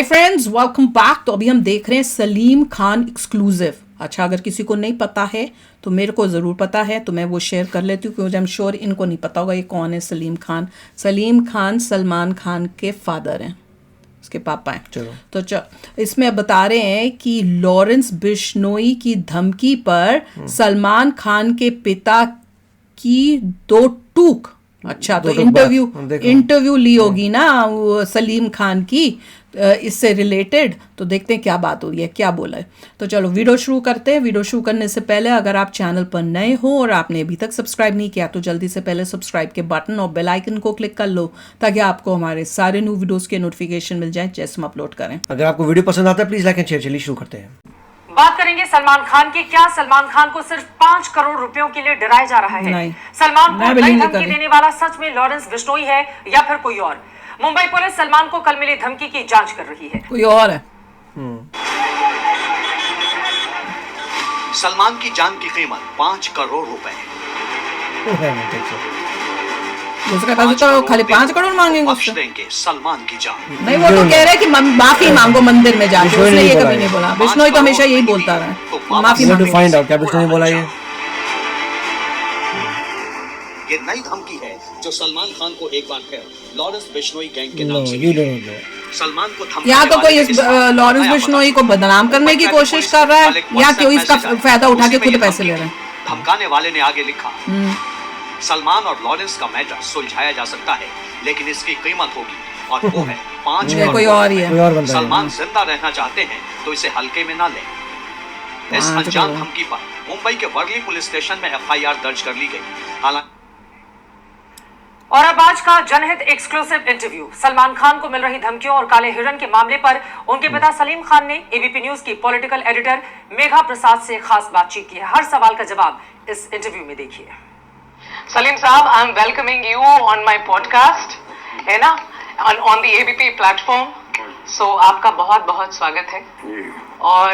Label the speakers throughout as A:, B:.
A: Hi friends, welcome back. तो अभी हम देख रहे हैं सलीम खान एक्सक्लूसिव। अच्छा, अगर किसी को नहीं पता है तो मेरे को ज़रूर पता है, तो मैं वो शेयर कर लेती हूँ क्योंकि आई एम श्योर इनको नहीं पता होगा ये कौन है सलीम खान। सलीम खान सलमान खान के फादर हैं, उसके पापा हैं।
B: चलो
A: तो इसमें अब बता रहे हैं कि लॉरेंस बिश्नोई की धमकी पर सलमान खान के पिता की दो टूक। अच्छा, तो इंटरव्यू ली होगी ना वो सलीम खान की इससे रिलेटेड। तो देखते हैं क्या बात हुई है, क्या बोला है। तो चलो वीडियो शुरू करते हैं। वीडियो शुरू करने से पहले अगर आप चैनल पर नए हो और आपने अभी तक सब्सक्राइब नहीं किया तो जल्दी से पहले सब्सक्राइब के बटन और बेल आइकन को क्लिक कर लो ताकि आपको हमारे सारे न्यू वीडियोस के नोटिफिकेशन मिल जाए जैसे हम अपलोड करें।
B: अगर आपको वीडियो पसंद आता है प्लीज लाइक एंड शेयर। चलिए शुरू करते हैं।
C: बात करेंगे सलमान खान की। क्या सलमान खान को सिर्फ 5 करोड़ रुपयों के लिए डराया जा रहा है?
A: नहीं।
C: सलमान को नई धमकी देने वाला सच में लॉरेंस बिश्नोई है या फिर कोई और? मुंबई पुलिस सलमान को कल मिली धमकी की जांच कर रही है।
A: कोई और है?
D: सलमान की जान की कीमत 5 करोड़ रुपए।
A: उसका पास तो खाली 5 करोड़ मांगेंगे उससे।
D: देंगे सलमान की जान।
A: नहीं, वो तो कह रहे हैं कि माफी मांगो मंदिर में जाके। उसने ये कभी नहीं बोला। बिश्नोई तो हमेशा यही बोलता रहा है, माफी मांगो।
B: फाइंड आउट क्या बिश्नोई ने बोला
D: ये नई धमकी है जो सलमान खान को एक बार फिर लॉरेंस बिश्नोई गैंग के
B: नो
D: नाम से
B: यू डोंट नो।
D: सलमान को धमकी
A: या तो कोई लॉरेंस बिश्नोई को बदनाम करने की कोशिश कर रहा है या कोई इसका फायदा उठा के खुद पैसे ले रहा है।
D: धमकाने वाले ने आगे लिखा, सलमान और लॉरेंस का मैटर सुलझाया जा सकता है लेकिन इसकी कीमत होगी और वो है 5 करोड़।
A: कोई और ही है।
D: सलमान जिंदा रहना चाहते हैं तो इसे हल्के में ना लें। इस अनजान धमकी पर मुंबई के वर्ली पुलिस स्टेशन में एफआईआर दर्ज कर ली गई। हालांकि
C: और अब आज का जनहित एक्सक्लूसिव इंटरव्यू। सलमान खान को मिल रही धमकियों और काले हिरन के मामले पर उनके पिता सलीम खान ने एबीपी न्यूज की पॉलिटिकल एडिटर मेघा प्रसाद से खास बातचीत की है। हर सवाल का जवाब इस इंटरव्यू में देखिए। सलीम साहब, I am welcoming you on my podcast, है ना, ऑन द एबीपी प्लेटफॉर्म। सो आपका बहुत बहुत स्वागत है। और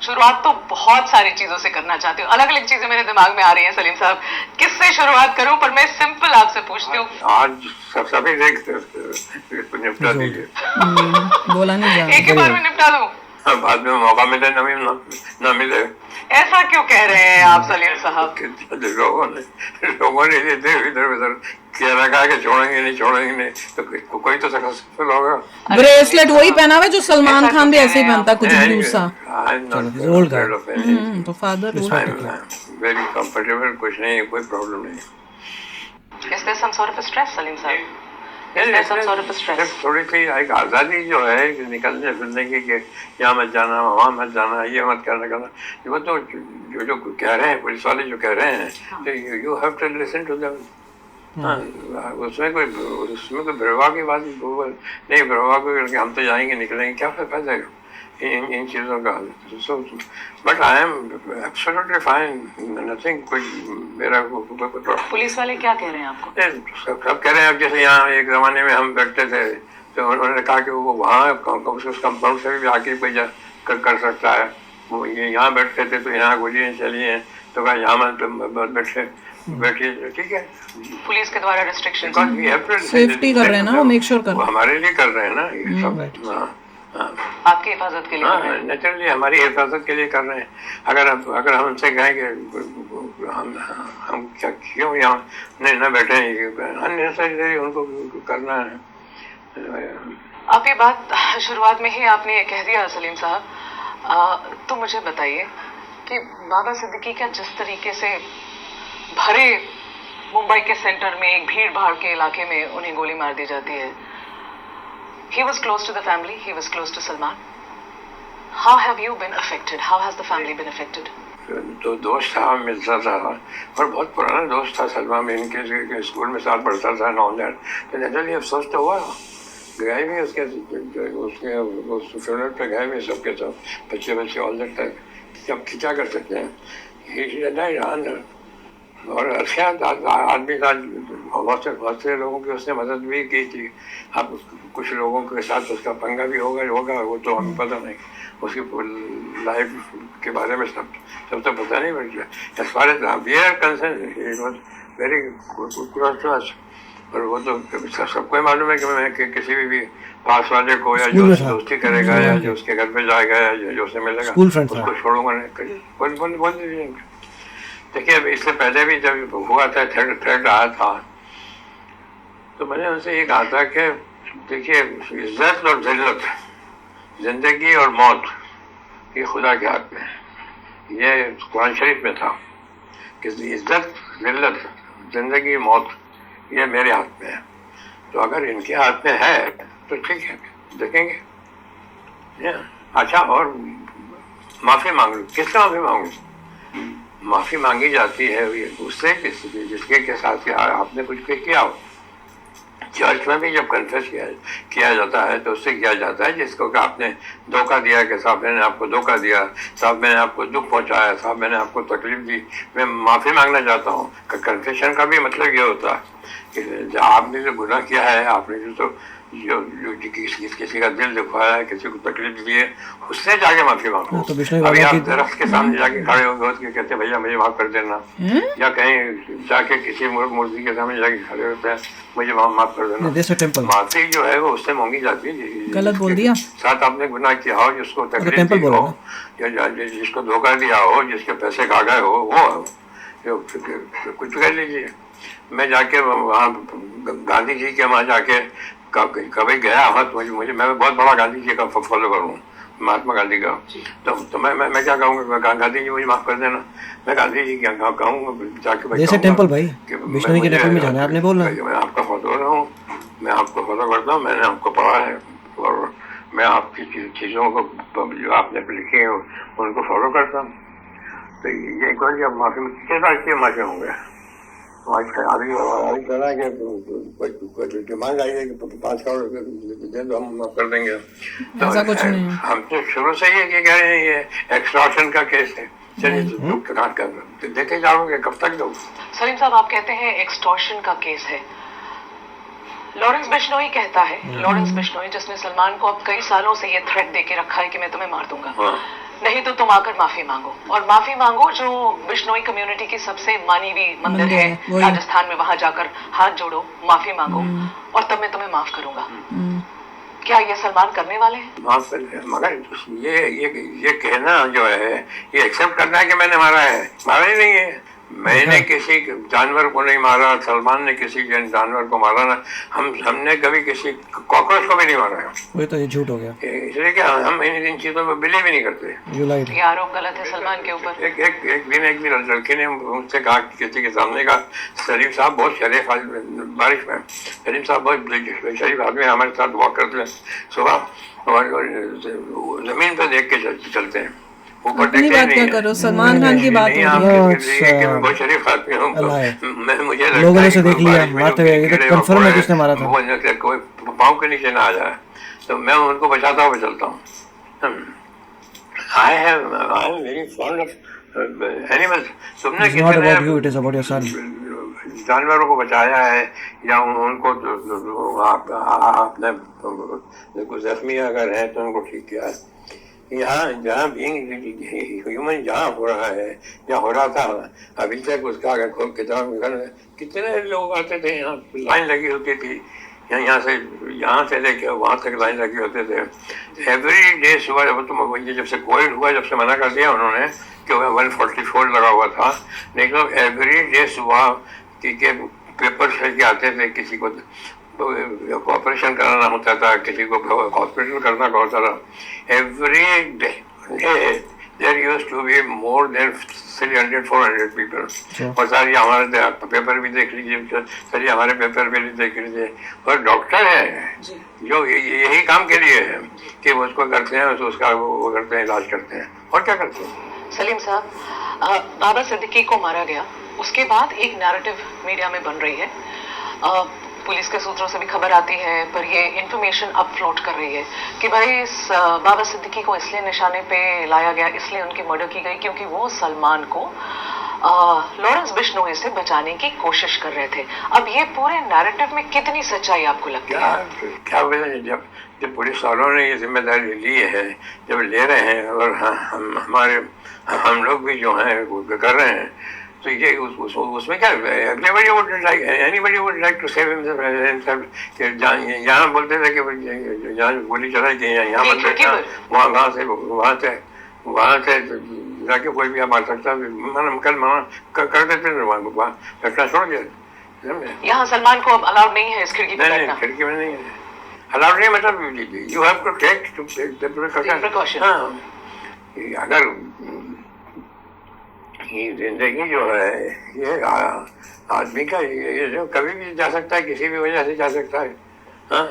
C: शुरुआत तो बहुत सारी चीजों से करना चाहती हूँ। अलग अलग चीजें मेरे दिमाग में आ रही हैं सलीम साहब, किससे शुरुआत करूं? पर मैं सिंपल आपसे पूछती हूँ।
E: आज सभी निपटा दीजिए।
A: बोला नहीं जा
C: एक ही बार में निपटा दूं?
E: बाद में मौका मिले न मिले।
C: ऐसा क्यों कह रहे हैं आप सलीम साहब?
E: लोगों ने इधर उधर किया रखा कि छोड़ेंगे नहीं तो कोई तो सक्सेसफुल होगा।
A: ब्रेसलेट वही पहना हुआ है जो सलमान खान भी ऐसे ही पहनता, कुछ ब्लू सा। तो फादर
E: वेरी कंफर्टेबल, कुछ नहीं, कोई प्रॉब्लम नहीं।
C: Is there some sort of a stress, Salim sahab? Is there some sort of a stress?
E: थोड़ी सी एक आज़ादी जो है निकलने फिरने की कि यहाँ मत जाना, वहाँ मत जाना, ये मत करना। वो तो जो कह रहे हैं पुलिस वाले जो कह रहे हैं, तो you have to listen to them. उसमें कोई भरवा की बात नहीं, भरवा को हम तो जाएंगे निकलेंगे, क्या फायदा है इन चीज़ों का। But I am absolutely fine, nothing. कोई मेरा
C: पुलिस वाले क्या कह रहे हैं आपको?
E: सब कह रहे हैं। अब जैसे यहाँ एक ज़माने में हम बैठते थे तो उन्होंने कहा कि वो वहाँ उस कंपाउंड से भी आके कोई कर सकता है। वो यहाँ बैठते थे तो यहाँ गोलियाँ चली हैं तो कहा यहाँ मत बैठिए, ठीक है।
C: पुलिस के द्वारा रिस्ट्रिक्शन,
A: सेफ्टी कर रहे हैं ना, वो मेक श्योर कर रहे हैं।
E: हमारे लिए कर रहे हैं ना ये सब।
C: आपकी हिफाजत के लिए?
E: नेचुरली हमारी हिफाजत के लिए कर रहे हैं। अगर हम उनसे कहें कि हम क्या क्यों यहाँ न बैठे, अननेसेसरी उनको करना है।
C: आप ये बात शुरुआत में ही आपने ये कह दिया सलीम साहब, तो मुझे बताइए कि बाबा सिद्दीकी क्या जिस तरीके से भरे मुंबई के सेंटर में एक भीड़ भाड़ के इलाके में उन्हें गोली मार दी जाती है। He was close to the family. He was close to Salman. How have you been affected? How has the family been affected?
E: तो दोस्त था, मिलता था और बहुत पुराना दोस्त था सलमान में। इनके स्कूल में साथ पढ़ता था नॉन। तो नेचुरली अफसोस तो हुआ, गए भी उसके फ्यूनरल पे गए भी सबके सब बच्चे ऑल दैट टाइम। अब क्या कर सकते हैं, और अच्छा आदमी था। बहुत से लोगों की उसने मदद भी की थी। अब कुछ लोगों के साथ उसका पंगा भी होगा वो तो हमें पता नहीं। उसकी लाइफ के बारे में सब तो पता नहीं। But as far as we are concern, it was very close to us. और वो तो सबको ही मालूम है कि मैं किसी भी पास वाले को या
B: स्कूल
E: जो
B: में था।
E: दोस्ती करेगा या जो उसके घर पे जाएगा या जो उससे मिलेगा
B: स्कूल फ्रेंड था।
E: उसको छोड़ूंगा नहीं। बोल दीजिए। देखिए अब इससे पहले भी जब हुआ था थ्रेड आया था तो मैंने उनसे ये कहा था कि देखिए इज्जत और जिल्लत, जिंदगी और मौत ये खुदा के हाथ में है। ये कुरान शरीफ में था कि इज्जत, जिल्लत, जिंदगी, मौत ये मेरे हाथ में है। तो अगर इनके हाथ में है तो ठीक है, देखेंगे। अच्छा, और माफी मांग लो। किससे माफी मांगू? माफी मांगी जाती है उससे जिसके के साथ आपने कुछ किया हो। चर्च में भी जब कन्फेस किया जाता है तो उससे किया जाता है जिसको कि आपने धोखा दिया कि साहब मैंने आपको धोखा दिया, साहब मैंने आपको दुख पहुंचाया, साहब मैंने आपको तकलीफ दी, मैं माफ़ी मांगना चाहता हूँ। कन्फेशन का भी मतलब ये होता है कि आपने जो गुनाह किया है, आपने जो किसी का दिल दुखाया है, किसी को तकलीफ दी है, उससे जाके माफी मांगो।
B: तो बिश्नोई
E: अभी
B: बाबा
E: आप
B: की
E: दरख्त के सामने जाके खड़े हो गए कहते हैं भैया मुझे माफ कर देना, या कहीं जाके किसी मूर्ति के सामने जाके खड़े होते हैं मुझे माफ कर देना।
B: There's a temple.
E: माफी जो है वो उससे मांगी जाती है
A: गलत बोल दिया।
E: साथ आपने गुनाह किया हो, जिसको तकलीफ
B: टेम्पल
E: दी
B: बोला
E: हो, या जिसको धोखा दिया हो, जिसके पैसे खा गए हो, वो कुछ कर लीजिए। मैं जाके वहाँ गांधी जी के वहाँ जाके कभी गया हो तो मुझे मैं बहुत बड़ा गांधी जी का फॉलो करूँ, महात्मा गांधी का। तो मैं क्या कहूँगा, गांधी जी मुझे माफ कर देना। मैं गांधी जी क्या कहूँगा जाके
B: जैसे टेम्पल भाई, बिश्नोई के टेम्पल में जाना है आपने बोलना।
E: मैं आपका फॉलो रहा हूँ, मैं आपको फॉलो करता हूँ, मैंने आपको पढ़ा है और मैं आपकी चीज़ों को जो आपने लिखी है उनको फॉलो करता हूँ। तो ये एक बार जब माफी किस बात की माफी होंगे, डिमांड आई है कि 5 करोड़ रुपये तो हम माफ कर देंगे।
A: ऐसा कुछ नहीं है।
E: हम तो शुरू से ये कह रहे हैं ये एक्सटॉर्शन का केस है। चलिए देखे जाओगे कब तक दो।
C: सलीम साहब, आप कहते हैं एक्सटॉर्शन का केस है। लॉरेंस बिश्नोई कहता है, लॉरेंस बिश्नोई जिसने सलमान को अब कई सालों से ये थ्रेट देके रखा है कि मैं तुम्हें मार दूंगा, नहीं तो तुम आकर माफी मांगो। और माफी मांगो जो बिश्नोई कम्युनिटी की सबसे मानी हुई मंदिर है राजस्थान में, वहां जाकर हाथ जोड़ो, माफी मांगो और तब मैं तुम्हें माफ करूंगा। क्या ये सलमान करने वाले हैं?
E: माफ कर, मगर ये कहना जो है ये एक्सेप्ट करना है कि मैंने मारा है। मारा ही नहीं है, मैंने किसी जानवर को नहीं मारा, सलमान ने किसी जानवर को मारा ना, हमने कभी किसी कॉकरोच को भी नहीं मारा है।
B: वही तो ये झूठ हो गया,
E: इसलिए कि हम इन चीजों में बिलीव भी नहीं करते।
C: ये आरोप गलत है सलमान के ऊपर।
E: एक दिन लड़के ने मुझसे कहा, किसी के सामने कहा, सलीम साहब बहुत शरीफ आदमी, बारिश में सलीम साहब बहुत शरीफ आदमी हमारे साथ वॉक करते हैं सुबह और जमीन पे देख के चलते हैं, ऊपर
A: अपनी बात क्या करो, सलमान खान की बात हो रही है।
E: मैं बहुत शरीफ आदमी हूँ, मुझे
B: लोगों ने से देख लिया मारते हुए, ये तो कंफर्म है किसने मारा था।
E: कोई पाँव के नीचे ना आ जाए तो मैं उनको बचाता हुआ चलता हूँ। I am very fond of animals. तुमने कितने जानवरों को बचाया है या उनको आपने जख्मी अगर है तो उनको ठीक किया है। यहाँ जहाँ ह्यूमन जहाँ हो रहा है या हो रहा था अभी तक उसका अगर खोल किताब कितने लोग आते थे, यहाँ लाइन लगी होती थी, यहाँ से लेके वहाँ तक लाइन लगे होते थे एवरी डे सुबह। जब से कोविड हुआ, जब से मना कर दिया उन्होंने कि 144 लगा हुआ था, नहीं तो एवरी डे सुबह के पेपर लेके आते थे, किसी को ऑपरेशन कराना होता था, किसी को हॉस्पिटल करना होता था। Every day there used to be more than 300-400 people. और सारी हमारे पेपर भी देख लीजिए, सारी हमारे पेपर भी देख लीजिए। और डॉक्टर है जो यही काम के लिए है कि वो उसको करते हैं, उसका वो करते हैं, इलाज करते हैं, और क्या करते हैं।
C: सलीम साहब, बाबा सिद्दीकी को मारा गया, उसके बाद एक नैरेटिव मीडिया में बन रही है, पुलिस के सूत्रों से भी खबर आती है, पर ये इंफॉर्मेशन अब फ्लोट कर रही है कि भाई बाबा सिद्दीकी को इसलिए निशाने पे लाया गया, इसलिए उनकी मर्डर की गई क्योंकि वो सलमान को लॉरेंस बिश्नोई से बचाने की कोशिश कर रहे थे। अब ये पूरे नैरेटिव में कितनी सच्चाई आपको लगती है?
E: क्या जब पुलिस वालों ने ये जिम्मेदारी ली है, जब ले रहे हैं और हम लोग भी जो हैं वो कर रहे हैं, तो ये उसमें क्या everybody would like anybody would like to save himself कि यहाँ बोलते थे कि यहाँ गोली चलाई थी यहाँ बोलते थे वहाँ से जाके कोई भी मार सकता मना कर देते थे वहाँ घटना छोड़ दिया।
C: यहाँ सलमान को अब अलाउड नहीं है इस खिड़की पे बैठना।
E: खिड़की में नहीं है अलाउड नहीं, मतलब you have to take precaution. हाँ, अगर ये जिंदगी जो है ये आदमी का ये जो कभी भी जा सकता है, किसी भी वजह से जा सकता है। हाँ,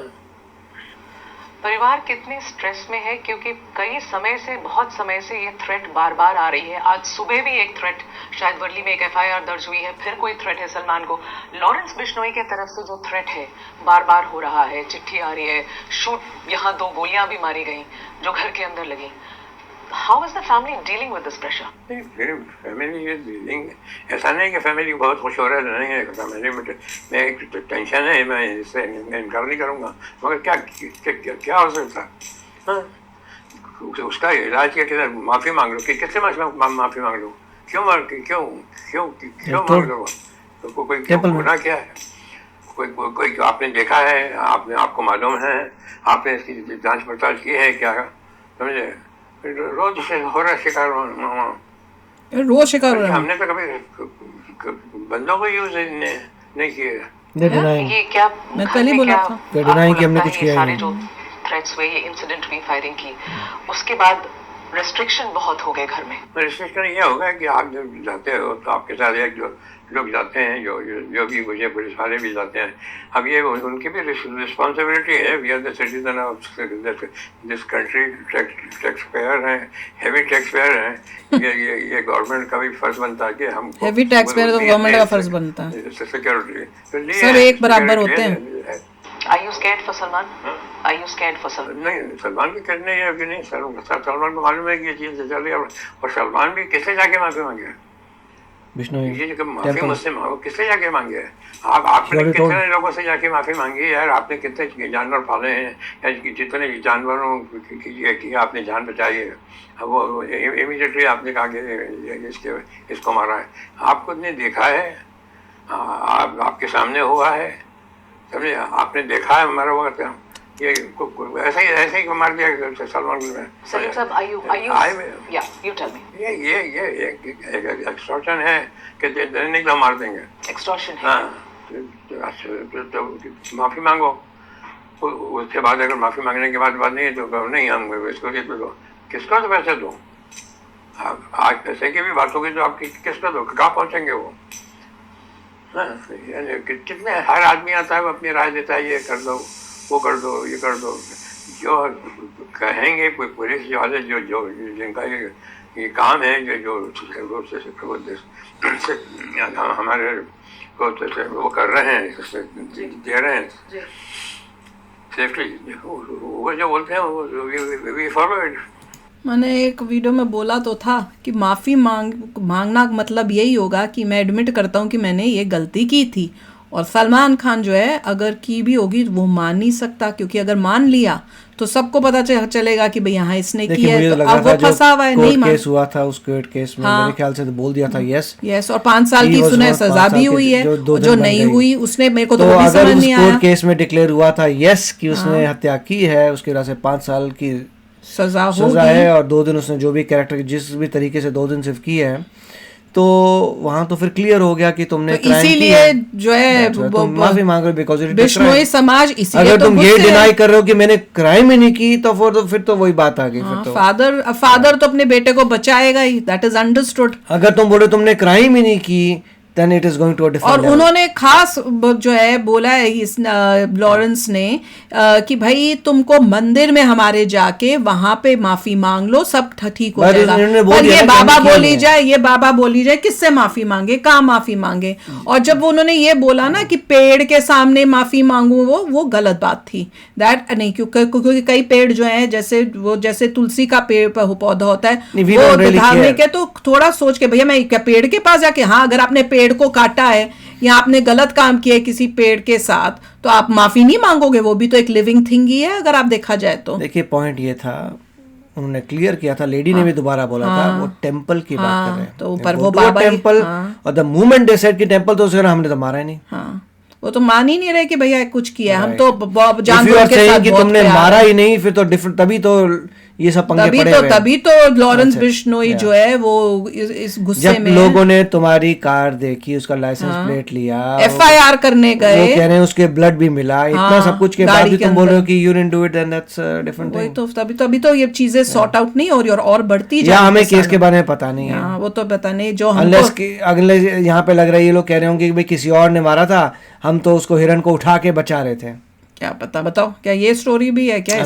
C: परिवार कितने स्ट्रेस में है क्योंकि कई समय से बहुत समय से ये थ्रेट बार बार आ रही है। आज सुबह भी एक थ्रेट, शायद वर्ली में एक FIR दर्ज हुई है, फिर कोई थ्रेट है सलमान को। लॉरेंस बिश्नोई के तरफ से जो थ्रेट है बार बार हो रहा है, चिट्ठी आ रही है, शूट, यहाँ 2 गोलियां भी मारी गई जो घर के अंदर लगी। How is the family dealing with this pressure?
E: Family dealing ऐसा नहीं कि फैमिली बहुत खुश हो रहा है, नहीं है फैमिली में एक टेंशन है, मैं इससे इनकार नहीं करूँगा, मगर क्या हो सकता है? उसका इलाज के माफ़ी मांग लो कि किससे माफ़ी मांग लो, क्यों मांग लो, तो कोई गुनाह क्या है? कोई आपने देखा है, आपको मालूम है, आपने इसकी जांच पड़ताल की है क्या? समझे? रोज से हो रहा शिकार,
A: रोज शिकार हो रहा है।
E: हमने तो कभी बंदों को यूज नहीं किया।
C: ये क्या
A: मैं पहले बोला था
B: कि हमने कुछ किया
C: सारे जो थ्रेट्स हुए, ये इंसिडेंट हुई, फायरिंग की, उसके बाद रेस्ट्रिक्शन बहुत हो गए घर में।
E: रेस्ट्रिक्शन ये होगा कि आप जब जाते हो तो आपके साथ एक जो लोग जाते हैं, जो भी मुझे पुलिस वाले भी जाते हैं, अब ये उनकी भी रिस्पॉन्सिबिलिटी है। We are the citizen of this country, tax payer हैं, हेवी टैक्स पेयर हैं। ये गवर्नमेंट का भी फर्ज बनता है कि हम
A: हेवी टैक्स पेयर तो गवर्नमेंट का फर्ज बनता है।
E: सिक्योरिटी
A: सब एक बराबर होते हैं।
C: Are you scared for Salman? Are you scared for Salman?
E: नहीं, सलमान भी करने है कि नहीं, सलमान को मालूम है कि ये चीज़ चल रही है, और सलमान भी किससे जाके माफी मांगे?
B: बिश्नोई
E: ये जो माफी मुझसे मांगो, किससे जाके मांगे? आपने कितने लोगों से जाके माफी मांगी यार? आपने कितने जानवर पाले हैं, या जितने जानवरों की आपने जान बचाई है, अब वो इमीडिएटली आपने कहा कि इसको मारा है। आपको ने देखा है, आपके सामने हुआ है, समझे? आपने देखा है हमारा वक्त, ये ऐसे ही मार दिया सलमान ने।
C: सलीम साहब, you tell me.
E: ये एक्सटॉर्शन है कि नहीं तो मार देंगे।
C: एक्सटॉर्शन है।
E: हाँ, तो माफी मांगो, उसके बाद अगर माफी मांगने के बाद बात नहीं है तो नहीं, हम इसको किसको तो पैसे दो। आज पैसे की भी बात होगी तो आप किसको दो, कहाँ पहुँचेंगे वो? कितने हर आदमी आता है, वो अपनी राय देता है, ये कर दो, वो कर दो, ये कर दो। जो कहेंगे पुलिस वाले जो जिनका ये काम है, जो हमारे वो कर रहे हैं, दे रहे हैं सेफ्टी, वो जो बोलते हैं वो फॉरवर्ड।
A: मैंने एक वीडियो में बोला तो था कि माफ़ी मांगना मतलब यही होगा कि मैं एडमिट करता हूँ कि मैंने ये गलती की थी। और सलमान खान जो है अगर की भी होगी वो मान नहीं सकता, क्योंकि अगर मान लिया तो सबको पता चलेगा कि भाई यहाँ इसने किया है, तो अब वो फंसा हुआ है, नहीं मान।
B: केस हुआ था, उस कोर्ट केस में मेरे ख्याल से तो बोल दिया था यस,
A: और 5 साल की सुने सजा भी हुई है, जो नहीं हुई उसने, मेरे को तो वो भी समझ नहीं आया।
B: कोर्ट केस में डिक्लेयर हुआ था यस कि उसने हत्या की है, उसकी वजह से 5 साल की सजा है, और 2 दिन उसने जो भी कैरेक्टर जिस भी तरीके से 2 दिन सिर्फ की है, तो वहां तो फिर क्लियर हो गया कि तुमने
A: तो इसीलिए जो है
B: माफी मांग रहे हो बिकॉज़
A: बिश्नोई समाज इसीलिए
B: अगर तुम ये डिनाई कर रहे हो कि मैंने क्राइम ही नहीं की तो फिर तो वही बात आ गई। फिर तो
A: फादर तो अपने बेटे को बचाएगा ही, दैट इज अंडरस्टूड।
B: अगर तुम बोले तुमने क्राइम ही नहीं की then it is going to a different
A: और
B: level.
A: उन्होंने खास जो है बोला है इस लॉरेंस ने कि भाई तुमको मंदिर में हमारे जाके वहां पे माफी मांग लो, सब ठीक हो जाएगा। पर ये बाबा बोली जाए किससे माफी मांगे, कहाँ माफी मांगे? और जब उन्होंने ये बोला ना कि पेड़ के सामने माफी मांगू, वो गलत बात थी। दैट नहीं, क्योंकि कई पेड़ जो है जैसे तुलसी का पेड़ पौधा होता है वो धार्मिक है, तो थोड़ा सोच के भैया मैं क्या पेड़ के पास जाके, हाँ अगर आपने पेड़ को काटा है या आपने गलत काम किया है किसी पेड़ के साथ तो आप माफी नहीं मांगोगे, वो भी तो एक लिविंग थिंग ही है अगर आप देखा जाए तो।
B: देखिए पॉइंट ये था, उन्होंने क्लियर किया था, लेडी ने भी दोबारा बोला था, वो टेम्पल की बात कर रहे हैं।
A: तो ऊपर वो बाबा
B: टेम्पल, और द मोमेंट दे सेड कि टेम्पल, तो उसने हमने तो मारा ही नहीं।
A: हाँ, वो तो मान ही नहीं रहे कि भैया कुछ किया, हम तो जान
B: के साथ कि तुमने मारा ही नहीं, फिर तो डिफरेंट, तभी तो ये सब पंगे पड़े हुए हैं।
A: तभी तो लॉरेंस बिश्नोई जो है वो इस गुस्से में,
B: जब लोगों ने तुम्हारी कार देखी, उसका लाइसेंस प्लेट लिया,
A: FIR करने गए,
B: वो कह रहे हैं उसके ब्लड भी मिला, इतना सब कुछ के बाद भी तुम बोल रहे हो कि you didn't do it, then that's different thing.
A: तो तभी तो ये चीजें सॉर्ट आउट नहीं हो रही और बढ़ती जा रही है।
B: हमें केस के बारे में पता नहीं है,
A: वो तो पता नहीं, जो
B: अगले यहाँ पे लग रहा है ये लोग कह रहे होंगे कि भाई किसी और ने मारा था, हम तो उसको हिरन को उठा के बचा रहे थे।
A: क्या पता, बताओ क्या ये स्टोरी भी है क्या?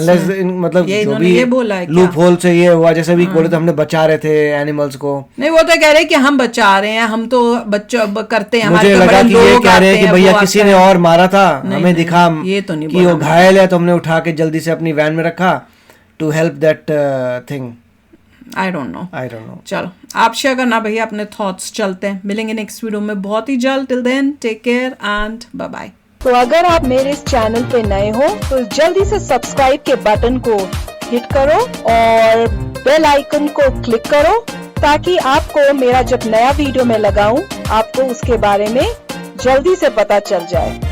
B: मतलब
A: ये
B: जो भी
A: ये बोला है
B: लूप होल से ये हुआ, जैसे भी बोले तो हमने बचा रहे थे एनिमल्स को।
A: नहीं, वो तो कह रहे हैं कि हम बचा रहे हैं, हम तो बच्चों करते हैं,
B: मुझे लगा कि ये कह रहे हैं कि भैया किसी ने और मारा था, हमें दिखा
A: ये तो नहीं
B: कि वो घायल है, तो हमने उठा के जल्दी से अपनी वैन में रखा to help that thing.
A: I don't know. चलो आप शेयर करना भैया अपने थॉट्स। चलते हैं, मिलेंगे नेक्स्ट वीडियो में बहुत ही जल्द। Till then take care and bye bye.
F: तो अगर आप मेरे इस चैनल पे नए हो तो जल्दी से सब्सक्राइब के बटन को हिट करो और बेल आइकन को क्लिक करो, ताकि आपको मेरा जब नया वीडियो मैं लगाऊं आपको उसके बारे में जल्दी से पता चल जाए।